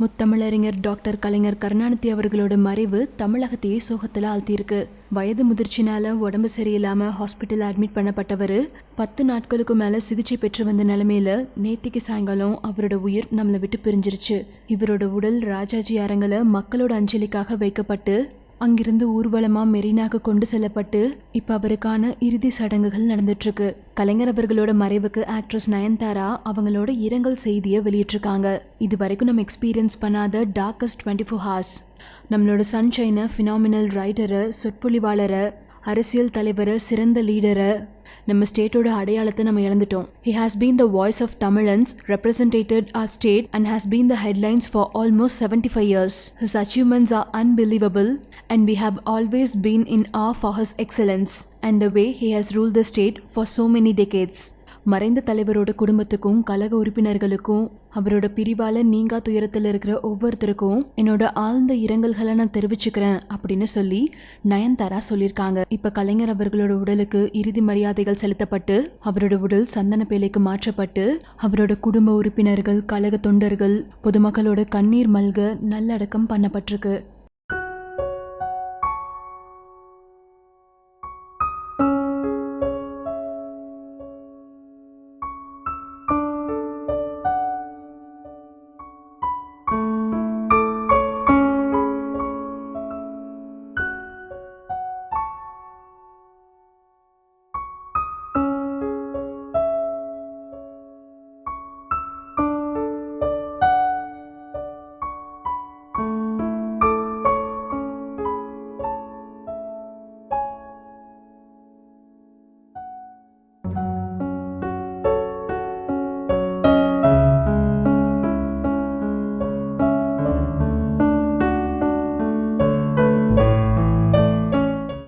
முத்தமிழறிஞர் டாக்டர் கலைஞர் கருணாநிதி அவர்களோட மறைவு தமிழகத்தையே சோகத்தில் ஆழ்த்தியிருக்கு. வயது முதிர்ச்சினால உடம்பு சரியில்லாம ஹாஸ்பிட்டல் அட்மிட் பண்ணப்பட்டவர் 10 நாட்களுக்கு மேல சிகிச்சை பெற்று வந்த நிலைமையில நேத்திக்கு சாயங்காலம் அவரோட உயிர் நம்மளை விட்டு பிரிஞ்சிருச்சு. இவரோட உடல் ராஜாஜி அரங்கில் மக்களோட அஞ்சலிக்காக வைக்கப்பட்டு அங்கிருந்து ஊர்வலமா மெரினாக்கு கொண்டு செல்லப்பட்டு இப்ப அவருக்கான இறுதி சடங்குகள் நடந்துட்டு இருக்கு. கலைஞர் அவர்களோட மறைவுக்கு ஆக்ட்ரஸ் நயன்தாரா அவங்களோட இரங்கல் செய்தியை வெளியிட்டிருக்காங்க. இது வரைக்கும் நம்ம எக்ஸ்பீரியன்ஸ் பண்ணாத டார்க்கஸ்ட் 24 ஹார்ஸ். நம்மளோட சன்ஷைனை, ஃபினாமினல் ரைட்டரை, சொற்பொழிவாளரை, அரசியல் தலைவரை, சிறந்த லீடரை, நம்ம ஸ்டேட்டோட அடையாளத்தை நம்ம இழந்துட்டோம். He has been the voice of Tamilans, represented our state and has been the headlines for almost 75 years. His achievements are unbelievable and we have always been in awe for his excellence and the way he has ruled the state for so many decades. மறைந்த தலைவரோட குடும்பத்துக்கும் கழக உறுப்பினர்களுக்கும் அவரோட பிரிவால நீங்கா துயரத்தில் இருக்கிற ஒவ்வொருத்தருக்கும் என்னோட ஆழ்ந்த இரங்கல்களை நான் தெரிவிச்சுக்கிறேன் அப்படின்னு சொல்லி நயன்தாரா சொல்லியிருக்காங்க. இப்ப கலைஞர் அவர்களோட உடலுக்கு இறுதி மரியாதைகள் செலுத்தப்பட்டு அவரோட உடல் சந்தன பேலைக்கு மாற்றப்பட்டு அவரோட குடும்ப உறுப்பினர்கள், கழக தொண்டர்கள், பொதுமக்களோட கண்ணீர் மல்க நல்லடக்கம் பண்ணப்பட்டிருக்கு.